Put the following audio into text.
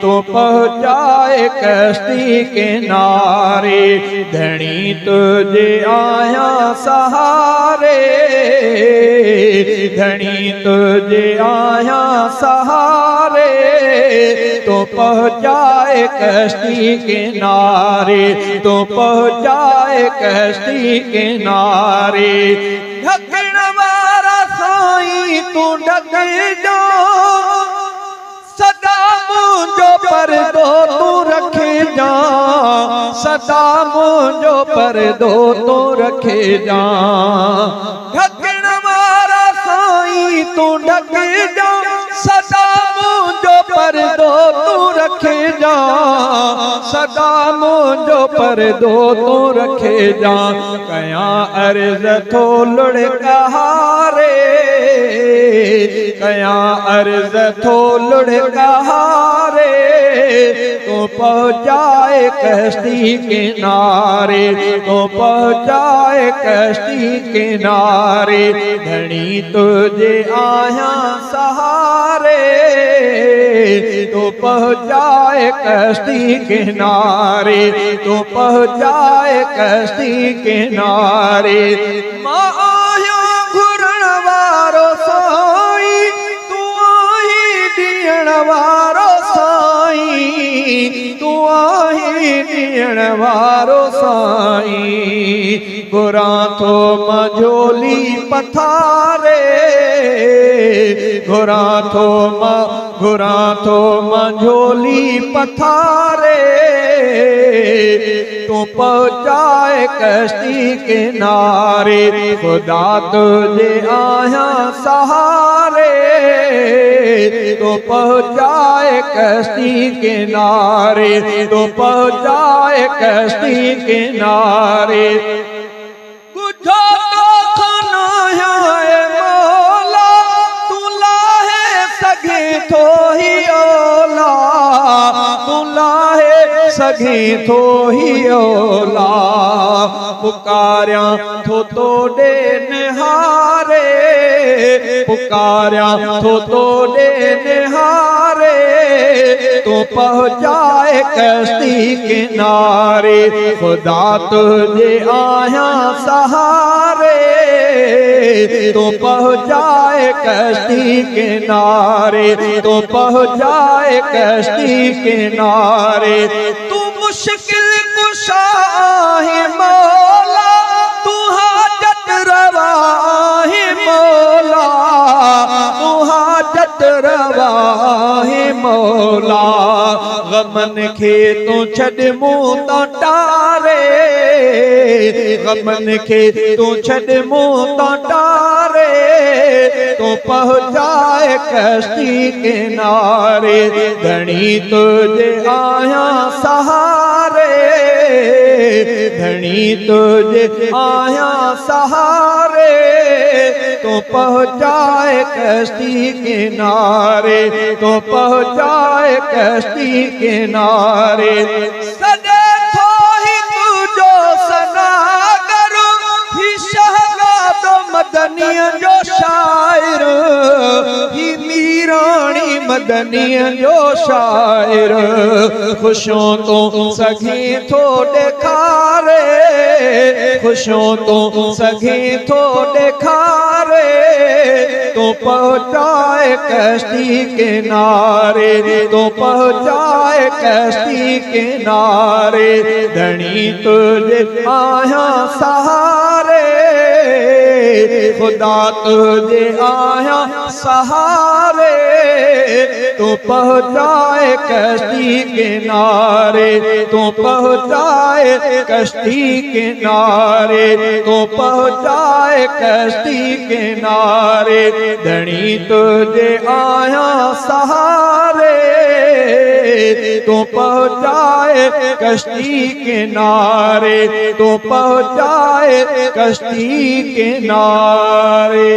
तो पहुँचाए कश्ती किनारे। धनी तुझे आया सहारे, धनी तुझे आया सहारे। तो पहुँचाए कश्ती किनारे, तो पहुँचाए कश्ती किनारे। ढकण वारा साईं तू ढक जा, सदा मुझो परदो तू रखे जा, सदा मुझो परदो तू रखे जा। ढकण वारा साईं तू ढक जा, सदा मुझो परदो तू रखे जा, सदा मुझो परदो तू रखे जा। कया अर्ज थो लुढ़कारे, कया अर्ज थो लुढ़कारे। तो पहुँचाए कश्ती किनारे, तो पहुँचाए कश्ती किनारे। धनी तुझे आया सहारे, तो पहुँचाए कश्ती किनारे, तो पहुँचाए कश्ती किनारे। माँ आया घुरण वारो साईं, तू आही ॾियण वारो साईं, तू आही ॾियण वारो साईं। घुरां थो मझोली पथारे, घुरां थो मझोली पथारे। तू पहुँचाए कश्ती किनारे, खुदा तुझे आया सहारे। तो पहुँचाए कश्ती किनारे, तो पहुँचाए कश्ती किनारे। गुझो तो खाना है मौला, तू लाहे सघे थो ही ओला, तू लाहे सघे थो ही ओला। पुकारिया थो तोड़े निहारे, पुकारिया थो तोड़े निहारे। तो पहुँचाए कश्ती किनारे, खुदा तुझे आया सहारे। तो पहुँचाए कश्ती किनारे, तो पहुँचाए कश्ती किनारे। तू मुश्किल कुशा है मौला, तू हाजत रवा है मौला, तू हाजत रवा है मौला। गमन खे तू छॾ मूं तां टारे, गमन खे तू छॾ मूं तां टारे। तो पहुँचाए कश्ती किनारे, धनी तुझे आया सहारे, धनी तुझे आया सहारे। तो पहुँचाए कश्ती किनारे, तो पहुँचाए कश्ती किनारे। सदे थो ही तुझो सनागर, ही शहज़ादो मदनिय जो शायर, ही मीराणी मदनिय जो शायर। खुशों तो सघे थो ॾेखारे, खुशों तो सघे थो ॾेखारे। तो पहुँचाए कश्ती किनारे, तो पहुँचाए कश्ती किनारे। धनी तुझे आया सहारे, खुदा तुझे आया सहारे। तो पहुँचाए कश्ती किनारे, तो पहुँचाए कश्ती किनारे, तो पहुँचाए कश्ती किनारे। धनी तुझे आया सहारे, तो पहुँचाए कश्ती किनारे, तो पहुँचाए कश्ती किनारे।